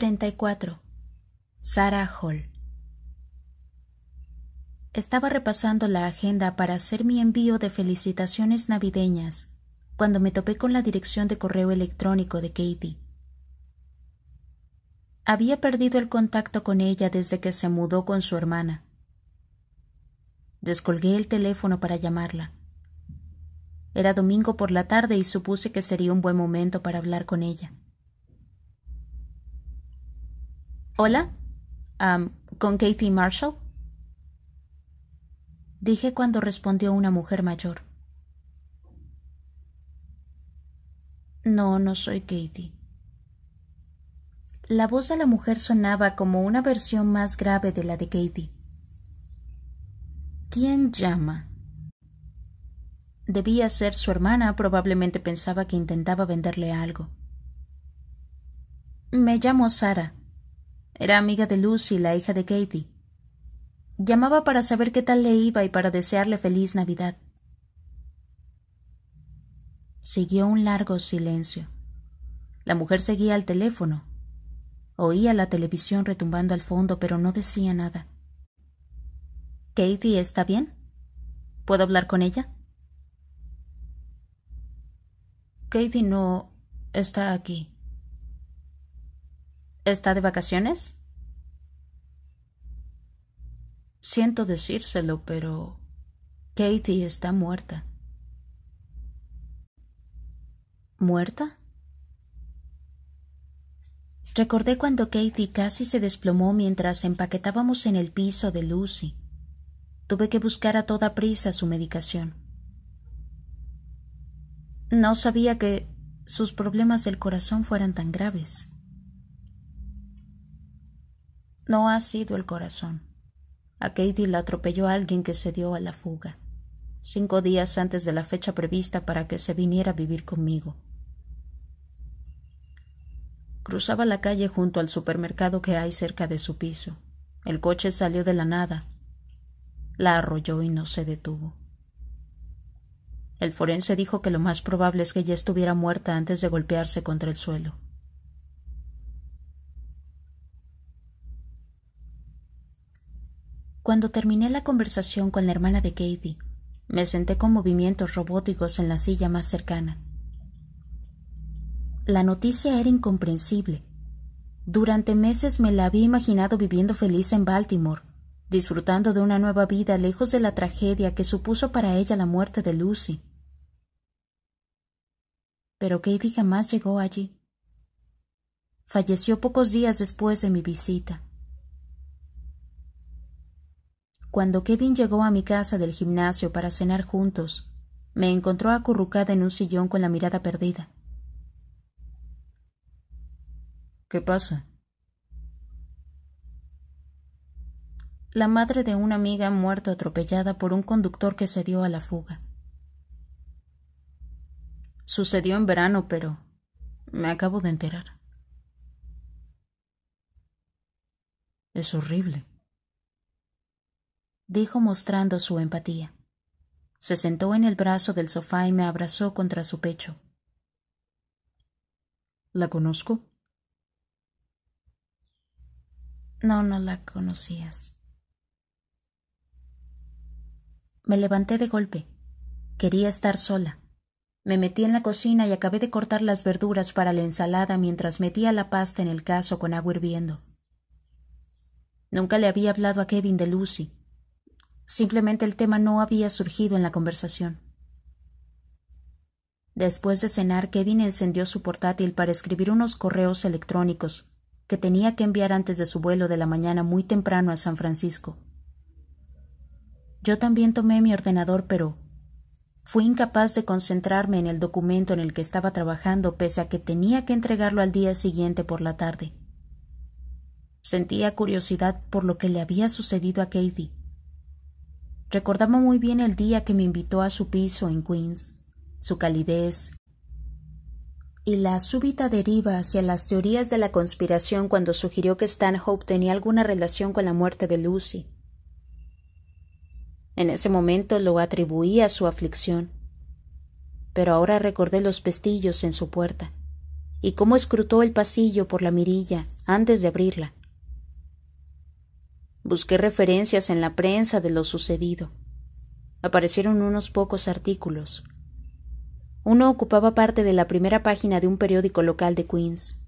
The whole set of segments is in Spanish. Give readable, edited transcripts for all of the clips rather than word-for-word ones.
34. Sarah Hall. Estaba repasando la agenda para hacer mi envío de felicitaciones navideñas cuando me topé con la dirección de correo electrónico de Katie. Había perdido el contacto con ella desde que se mudó con su hermana. Descolgué el teléfono para llamarla. Era domingo por la tarde y supuse que sería un buen momento para hablar con ella. «Hola, ¿con Katie Marshall?» dije cuando respondió una mujer mayor. No soy Katie. La voz de la mujer sonaba como una versión más grave de la de Katie. ¿Quién llama? Debía ser su hermana, probablemente pensaba que intentaba venderle algo. Me llamo Sarah. Era amiga de Lucy, la hija de Katie. Llamaba para saber qué tal le iba y para desearle feliz Navidad. Siguió un largo silencio. La mujer seguía al teléfono. Oía la televisión retumbando al fondo, pero no decía nada. ¿Katie está bien? ¿Puedo hablar con ella? Katie no está aquí. ¿Está de vacaciones? Siento decírselo, pero Katie está muerta. ¿Muerta? Recordé cuando Katie casi se desplomó mientras empaquetábamos en el piso de Lucy. Tuve que buscar a toda prisa su medicación. No sabía que sus problemas del corazón fueran tan graves. No ha sido el corazón. A Katie la atropelló alguien que se dio a la fuga, 5 días antes de la fecha prevista para que se viniera a vivir conmigo. Cruzaba la calle junto al supermercado que hay cerca de su piso. El coche salió de la nada. La arrolló y no se detuvo. El forense dijo que lo más probable es que ella estuviera muerta antes de golpearse contra el suelo. Cuando terminé la conversación con la hermana de Katie, me senté con movimientos robóticos en la silla más cercana. La noticia era incomprensible. Durante meses me la había imaginado viviendo feliz en Baltimore, disfrutando de una nueva vida lejos de la tragedia que supuso para ella la muerte de Lucy. Pero Katie jamás llegó allí. Falleció pocos días después de mi visita. Cuando Kevin llegó a mi casa del gimnasio para cenar juntos, me encontró acurrucada en un sillón con la mirada perdida. ¿Qué pasa? La madre de una amiga ha muerto atropellada por un conductor que se dio a la fuga. Sucedió en verano, pero me acabo de enterar. Es horrible, dijo mostrando su empatía. Se sentó en el brazo del sofá y me abrazó contra su pecho. ¿La conozco? No la conocías. Me levanté de golpe. Quería estar sola. Me metí en la cocina y acabé de cortar las verduras para la ensalada mientras metía la pasta en el cazo con agua hirviendo. Nunca le había hablado a Kevin de Lucy. Simplemente el tema no había surgido en la conversación. Después de cenar, Kevin encendió su portátil para escribir unos correos electrónicos que tenía que enviar antes de su vuelo de la mañana muy temprano a San Francisco. Yo también tomé mi ordenador, pero fui incapaz de concentrarme en el documento en el que estaba trabajando pese a que tenía que entregarlo al día siguiente por la tarde. Sentía curiosidad por lo que le había sucedido a Katie. Recordaba muy bien el día que me invitó a su piso en Queens, su calidez y la súbita deriva hacia las teorías de la conspiración cuando sugirió que Stanhope tenía alguna relación con la muerte de Lucy. En ese momento lo atribuí a su aflicción, pero ahora recordé los pestillos en su puerta. y cómo escrutó el pasillo por la mirilla antes de abrirla. Busqué referencias en la prensa de lo sucedido. Aparecieron unos pocos artículos. Uno ocupaba parte de la primera página de un periódico local de Queens.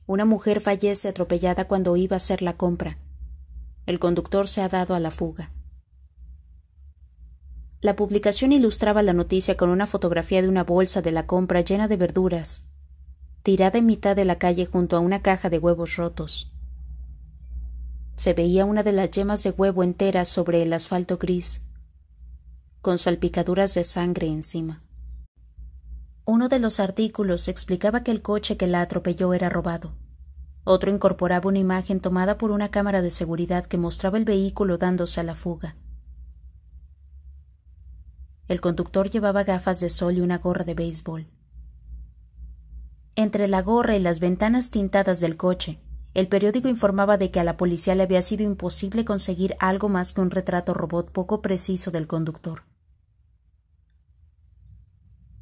Una mujer fallece atropellada cuando iba a hacer la compra. El conductor se ha dado a la fuga. La publicación ilustraba la noticia con una fotografía de una bolsa de la compra llena de verduras, tirada en mitad de la calle junto a una caja de huevos rotos. Se veía una de las yemas de huevo enteras sobre el asfalto gris, con salpicaduras de sangre encima. Uno de los artículos explicaba que el coche que la atropelló era robado. Otro incorporaba una imagen tomada por una cámara de seguridad que mostraba el vehículo dándose a la fuga. El conductor llevaba gafas de sol y una gorra de béisbol. Entre la gorra y las ventanas tintadas del coche, el periódico informaba de que a la policía le había sido imposible conseguir algo más que un retrato robot poco preciso del conductor.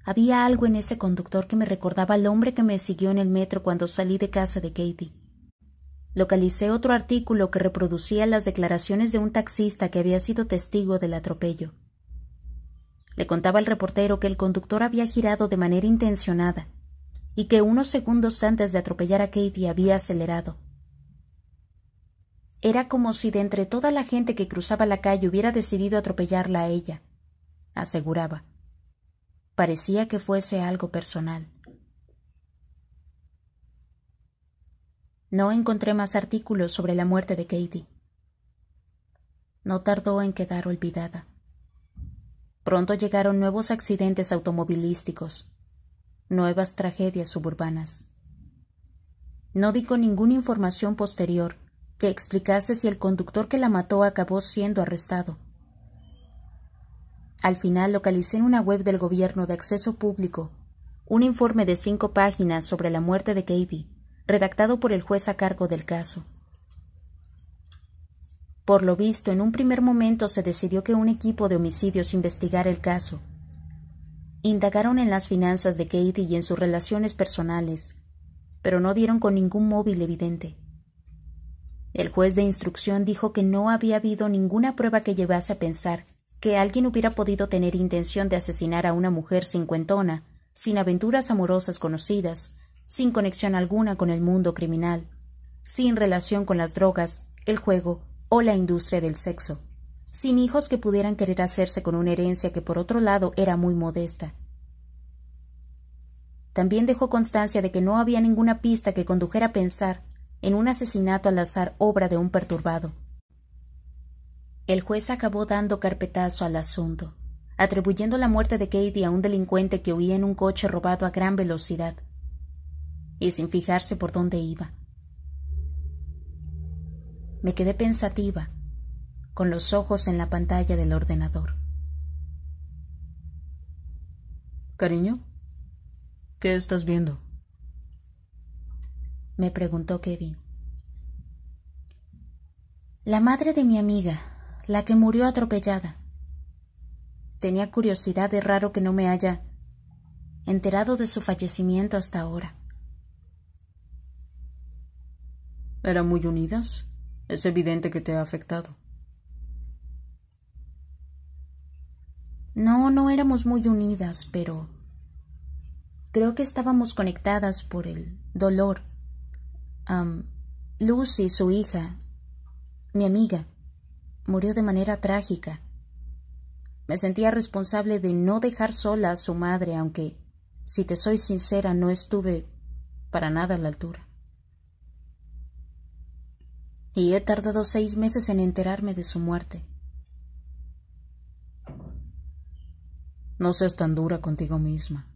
Había algo en ese conductor que me recordaba al hombre que me siguió en el metro cuando salí de casa de Katie. Localicé otro artículo que reproducía las declaraciones de un taxista que había sido testigo del atropello. Le contaba al reportero que el conductor había girado de manera intencionada y que unos segundos antes de atropellar a Katie había acelerado. Era como si de entre toda la gente que cruzaba la calle hubiera decidido atropellarla a ella, aseguraba. Parecía que fuese algo personal. No encontré más artículos sobre la muerte de Katie. No tardó en quedar olvidada. Pronto llegaron nuevos accidentes automovilísticos, nuevas tragedias suburbanas. No di con ninguna información posterior que explicase si el conductor que la mató acabó siendo arrestado. Al final localicé en una web del gobierno de acceso público un informe de 5 páginas sobre la muerte de Katie, redactado por el juez a cargo del caso. Por lo visto, en un primer momento se decidió que un equipo de homicidios investigara el caso. Indagaron en las finanzas de Katie y en sus relaciones personales, pero no dieron con ningún móvil evidente. El juez de instrucción dijo que no había habido ninguna prueba que llevase a pensar que alguien hubiera podido tener intención de asesinar a una mujer cincuentona, sin aventuras amorosas conocidas, sin conexión alguna con el mundo criminal, sin relación con las drogas, el juego o la industria del sexo, sin hijos que pudieran querer hacerse con una herencia que por otro lado era muy modesta. También dejó constancia de que no había ninguna pista que condujera a pensar en un asesinato al azar obra de un perturbado. El juez acabó dando carpetazo al asunto, atribuyendo la muerte de Katie a un delincuente que huía en un coche robado a gran velocidad y sin fijarse por dónde iba. Me quedé pensativa, con los ojos en la pantalla del ordenador. Cariño, ¿qué estás viendo? Me preguntó Kevin. La madre de mi amiga, la que murió atropellada. Tenía curiosidad, de raro que no me haya enterado de su fallecimiento hasta ahora. ¿Eran muy unidas? Es evidente que te ha afectado. No éramos muy unidas, pero creo que estábamos conectadas por el dolor. Lucy, su hija, mi amiga, murió de manera trágica. Me sentía responsable de no dejar sola a su madre, aunque, si te soy sincera, no estuve para nada a la altura. Y he tardado 6 meses en enterarme de su muerte. No seas tan dura contigo misma.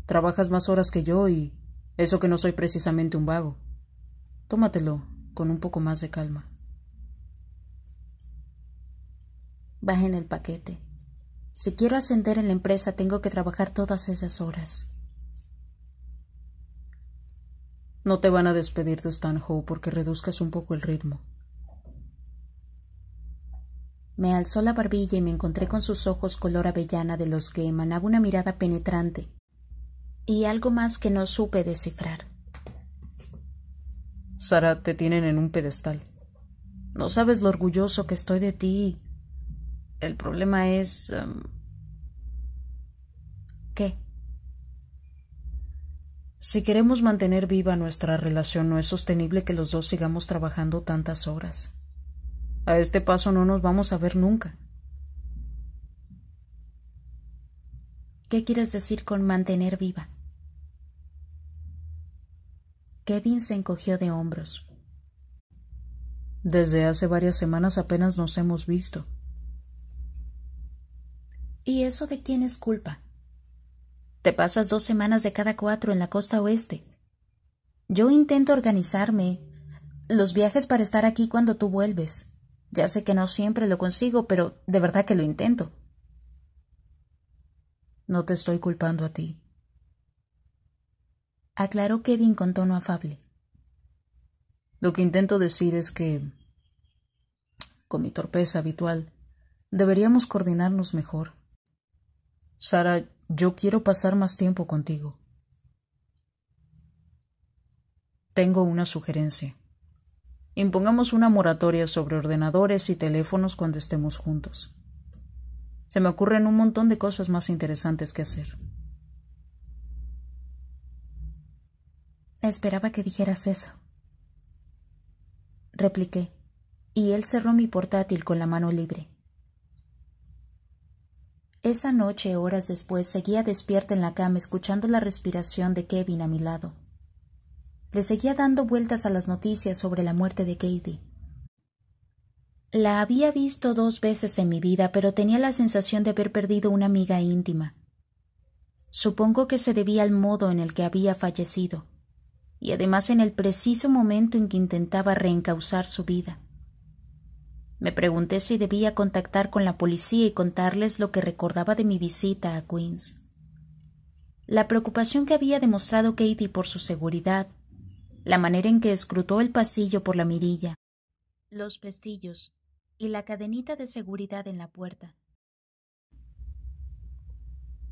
Trabajas más horas que yo y eso que no soy precisamente un vago. Tómatelo con un poco más de calma. Bajen el paquete. Si quiero ascender en la empresa, tengo que trabajar todas esas horas. No te van a despedir de Stanhope porque reduzcas un poco el ritmo. Me alzó la barbilla y me encontré con sus ojos color avellana de los que emanaba una mirada penetrante y algo más que no supe descifrar. Sara, te tienen en un pedestal. No sabes lo orgulloso que estoy de ti. El problema es... ¿Qué? Si queremos mantener viva nuestra relación, no es sostenible que los dos sigamos trabajando tantas horas. A este paso no nos vamos a ver nunca. ¿Qué quieres decir con mantener viva? Kevin se encogió de hombros. Desde hace varias semanas apenas nos hemos visto. ¿Y eso de quién es culpa? Te pasas 2 semanas de cada 4 en la costa oeste. Yo intento organizarme los viajes para estar aquí cuando tú vuelves. Ya sé que no siempre lo consigo, pero de verdad que lo intento. No te estoy culpando a ti, aclaró Kevin con tono afable. Lo que intento decir es que, con mi torpeza habitual, deberíamos coordinarnos mejor. Sara, yo quiero pasar más tiempo contigo. Tengo una sugerencia. Impongamos una moratoria sobre ordenadores y teléfonos cuando estemos juntos. Se me ocurren un montón de cosas más interesantes que hacer. Esperaba que dijeras eso, repliqué, y él cerró mi portátil con la mano libre. Esa noche, horas después, seguía despierta en la cama escuchando la respiración de Kevin a mi lado. Le seguía dando vueltas a las noticias sobre la muerte de Katie. La había visto 2 veces en mi vida, pero tenía la sensación de haber perdido una amiga íntima. Supongo que se debía al modo en el que había fallecido, y además en el preciso momento en que intentaba reencauzar su vida. Me pregunté si debía contactar con la policía y contarles lo que recordaba de mi visita a Queens. La preocupación que había demostrado Katie por su seguridad, la manera en que escrutó el pasillo por la mirilla, los pestillos y la cadenita de seguridad en la puerta.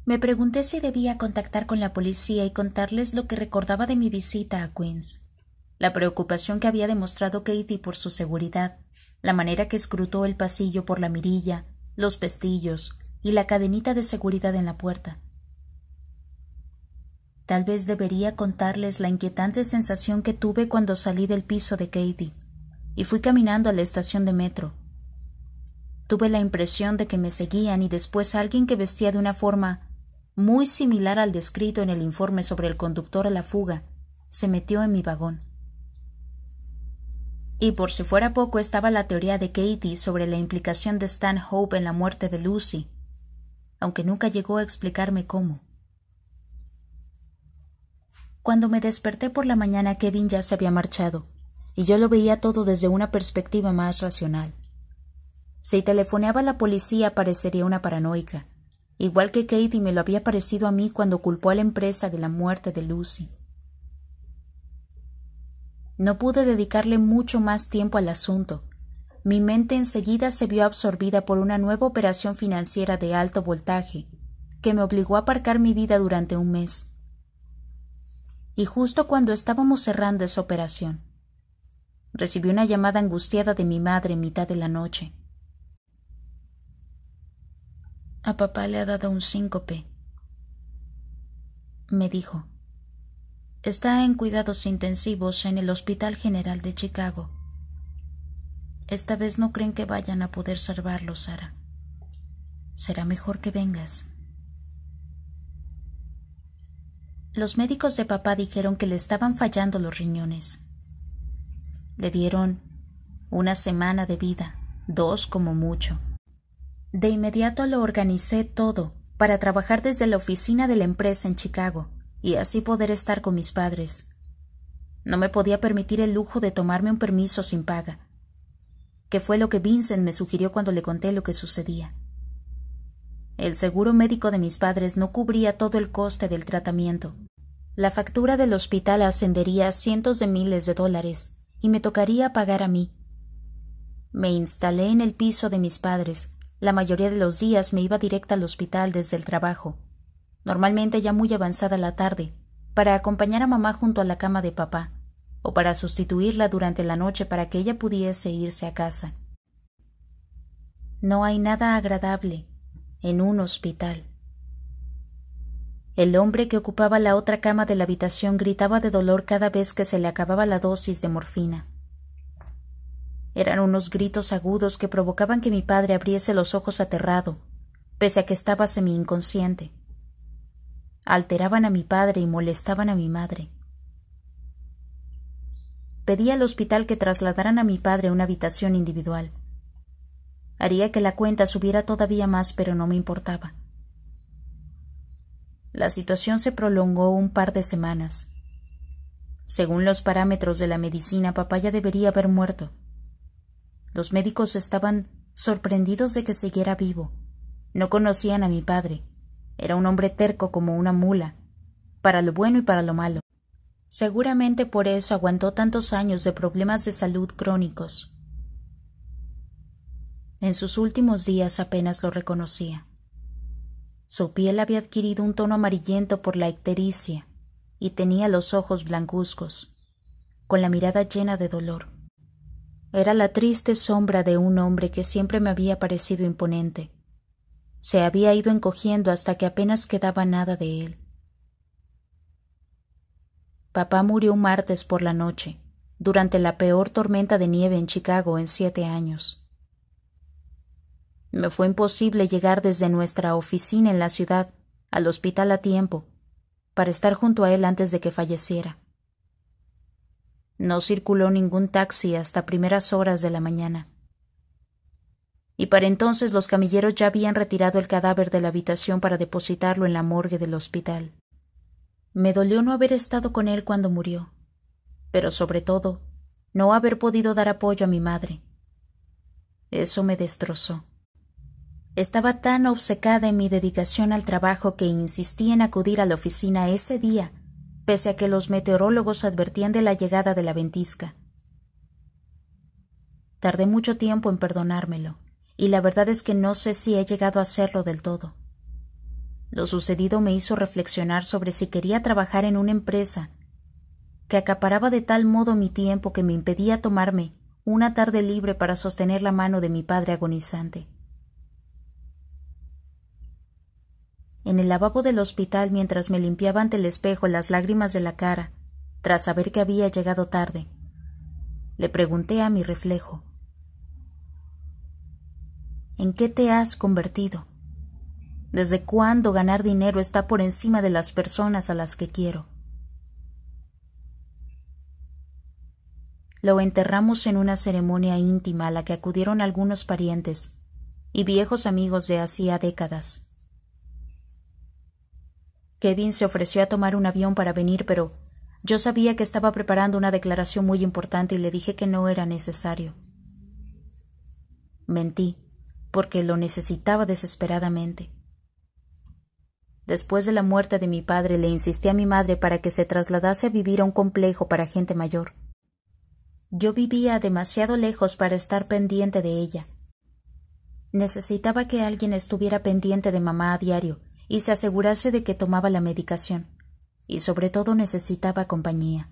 Me pregunté si debía contactar con la policía y contarles lo que recordaba de mi visita a Queens, la preocupación que había demostrado Katie por su seguridad, la manera que escrutó el pasillo por la mirilla, los pestillos y la cadenita de seguridad en la puerta. Tal vez debería contarles la inquietante sensación que tuve cuando salí del piso de Katie y fui caminando a la estación de metro. Tuve la impresión de que me seguían y después alguien que vestía de una forma muy similar al descrito en el informe sobre el conductor a la fuga se metió en mi vagón. Y por si fuera poco estaba la teoría de Katie sobre la implicación de Stanhope en la muerte de Lucy, aunque nunca llegó a explicarme cómo. Cuando me desperté por la mañana, Kevin ya se había marchado, y yo lo veía todo desde una perspectiva más racional. Si telefoneaba a la policía parecería una paranoica, igual que Katie me lo había parecido a mí cuando culpó a la empresa de la muerte de Lucy. No pude dedicarle mucho más tiempo al asunto. Mi mente enseguida se vio absorbida por una nueva operación financiera de alto voltaje que me obligó a aparcar mi vida durante un mes. Y justo cuando estábamos cerrando esa operación, recibí una llamada angustiada de mi madre en mitad de la noche. «A papá le ha dado un síncope», me dijo. «Está en cuidados intensivos en el Hospital General de Chicago. Esta vez no creen que vayan a poder salvarlo, Sara. Será mejor que vengas». Los médicos de papá dijeron que le estaban fallando los riñones. Le dieron 1 semana de vida, 2 como mucho. De inmediato lo organicé todo para trabajar desde la oficina de la empresa en Chicago y así poder estar con mis padres. No me podía permitir el lujo de tomarme un permiso sin paga, que fue lo que Vincent me sugirió cuando le conté lo que sucedía. El seguro médico de mis padres no cubría todo el coste del tratamiento. La factura del hospital ascendería a cientos de miles de dólares y me tocaría pagar a mí. Me instalé en el piso de mis padres. La mayoría de los días me iba directa al hospital desde el trabajo. normalmente ya muy avanzada la tarde, para acompañar a mamá junto a la cama de papá, o para sustituirla durante la noche para que ella pudiese irse a casa. No hay nada agradable en un hospital. El hombre que ocupaba la otra cama de la habitación gritaba de dolor cada vez que se le acababa la dosis de morfina. Eran unos gritos agudos que provocaban que mi padre abriese los ojos aterrado, pese a que estaba semi-inconsciente. Alteraban a mi padre y molestaban a mi madre. Pedí al hospital que trasladaran a mi padre a una habitación individual. Haría que la cuenta subiera todavía más, pero no me importaba. La situación se prolongó un par de semanas. Según los parámetros de la medicina, papá ya debería haber muerto. Los médicos estaban sorprendidos de que siguiera vivo. No conocían a mi padre. Era un hombre terco como una mula, para lo bueno y para lo malo. Seguramente por eso aguantó tantos años de problemas de salud crónicos. En sus últimos días apenas lo reconocía. Su piel había adquirido un tono amarillento por la ictericia y tenía los ojos blancuzcos, con la mirada llena de dolor. Era la triste sombra de un hombre que siempre me había parecido imponente. Se había ido encogiendo hasta que apenas quedaba nada de él. Papá murió un martes por la noche, durante la peor tormenta de nieve en Chicago en 7 años. Me fue imposible llegar desde nuestra oficina en la ciudad al hospital a tiempo para estar junto a él antes de que falleciera. No circuló ningún taxi hasta primeras horas de la mañana. Y para entonces los camilleros ya habían retirado el cadáver de la habitación para depositarlo en la morgue del hospital. Me dolió no haber estado con él cuando murió, pero sobre todo, no haber podido dar apoyo a mi madre. Eso me destrozó. Estaba tan obcecada en mi dedicación al trabajo que insistí en acudir a la oficina ese día, pese a que los meteorólogos advertían de la llegada de la ventisca. Tardé mucho tiempo en perdonármelo, y la verdad es que no sé si he llegado a hacerlo del todo. Lo sucedido me hizo reflexionar sobre si quería trabajar en una empresa que acaparaba de tal modo mi tiempo que me impedía tomarme una tarde libre para sostener la mano de mi padre agonizante. En el lavabo del hospital, mientras me limpiaba ante el espejo las lágrimas de la cara, tras saber que había llegado tarde, le pregunté a mi reflejo: ¿en qué te has convertido? ¿Desde cuándo ganar dinero está por encima de las personas a las que quiero? Lo enterramos en una ceremonia íntima a la que acudieron algunos parientes y viejos amigos de hacía décadas. Kevin se ofreció a tomar un avión para venir, pero yo sabía que estaba preparando una declaración muy importante y le dije que no era necesario. Mentí, porque lo necesitaba desesperadamente. Después de la muerte de mi padre, le insistí a mi madre para que se trasladase a vivir a un complejo para gente mayor. Yo vivía demasiado lejos para estar pendiente de ella. Necesitaba que alguien estuviera pendiente de mamá a diario y se asegurase de que tomaba la medicación, y sobre todo necesitaba compañía.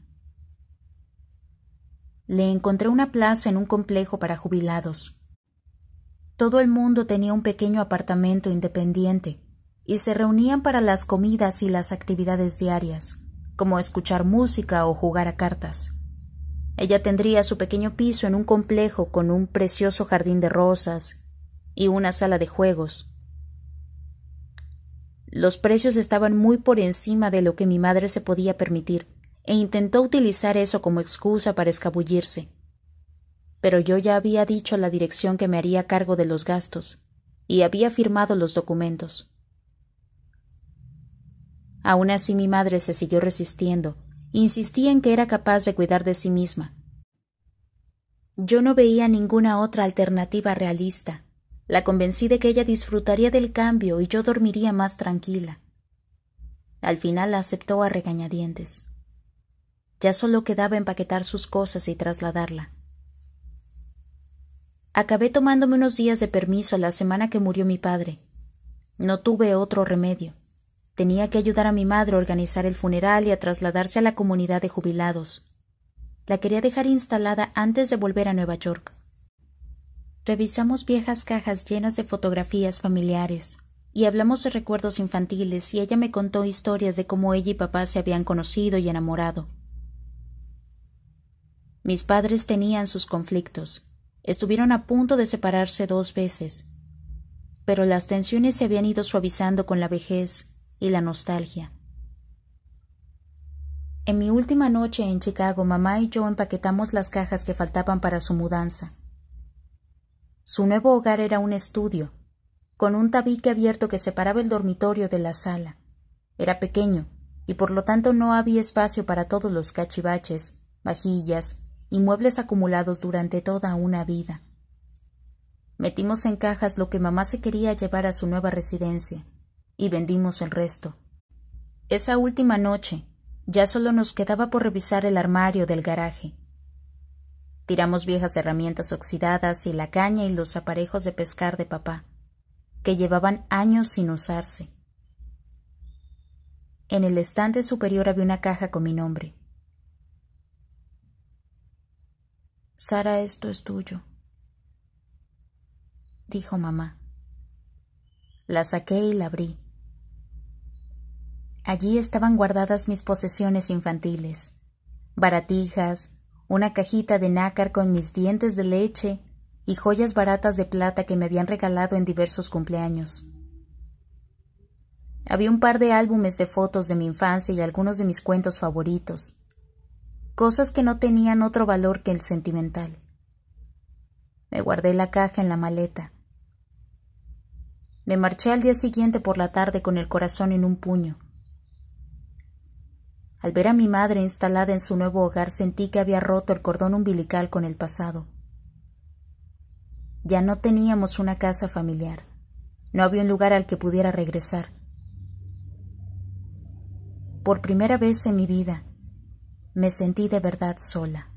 Le encontré una plaza en un complejo para jubilados. Todo el mundo tenía un pequeño apartamento independiente, y se reunían para las comidas y las actividades diarias, como escuchar música o jugar a cartas. Ella tendría su pequeño piso en un complejo con un precioso jardín de rosas y una sala de juegos. Los precios estaban muy por encima de lo que mi madre se podía permitir, e intentó utilizar eso como excusa para escabullirse. Pero yo ya había dicho a la dirección que me haría cargo de los gastos, y había firmado los documentos. Aún así mi madre se siguió resistiendo, insistía en que era capaz de cuidar de sí misma. Yo no veía ninguna otra alternativa realista. La convencí de que ella disfrutaría del cambio y yo dormiría más tranquila. Al final la aceptó a regañadientes. Ya solo quedaba empaquetar sus cosas y trasladarla. Acabé tomándome unos días de permiso la semana que murió mi padre. No tuve otro remedio. Tenía que ayudar a mi madre a organizar el funeral y a trasladarse a la comunidad de jubilados. La quería dejar instalada antes de volver a Nueva York. Revisamos viejas cajas llenas de fotografías familiares y hablamos de recuerdos infantiles y ella me contó historias de cómo ella y papá se habían conocido y enamorado. Mis padres tenían sus conflictos. Estuvieron a punto de separarse 2 veces, pero las tensiones se habían ido suavizando con la vejez y la nostalgia. En mi última noche en Chicago, mamá y yo empaquetamos las cajas que faltaban para su mudanza. Su nuevo hogar era un estudio, con un tabique abierto que separaba el dormitorio de la sala. Era pequeño, y por lo tanto no había espacio para todos los cachivaches, vajillas y muebles acumulados durante toda una vida. Metimos en cajas lo que mamá se quería llevar a su nueva residencia, y vendimos el resto. Esa última noche, ya solo nos quedaba por revisar el armario del garaje. Tiramos viejas herramientas oxidadas y la caña y los aparejos de pescar de papá, que llevaban años sin usarse. En el estante superior había una caja con mi nombre. «Sara, esto es tuyo», dijo mamá. La saqué y la abrí. Allí estaban guardadas mis posesiones infantiles, baratijas, una cajita de nácar con mis dientes de leche y joyas baratas de plata que me habían regalado en diversos cumpleaños. Había un par de álbumes de fotos de mi infancia y algunos de mis cuentos favoritos, cosas que no tenían otro valor que el sentimental. Me guardé la caja en la maleta. Me marché al día siguiente por la tarde con el corazón en un puño. Al ver a mi madre instalada en su nuevo hogar, sentí que había roto el cordón umbilical con el pasado. Ya no teníamos una casa familiar. No había un lugar al que pudiera regresar. Por primera vez en mi vida, me sentí de verdad sola.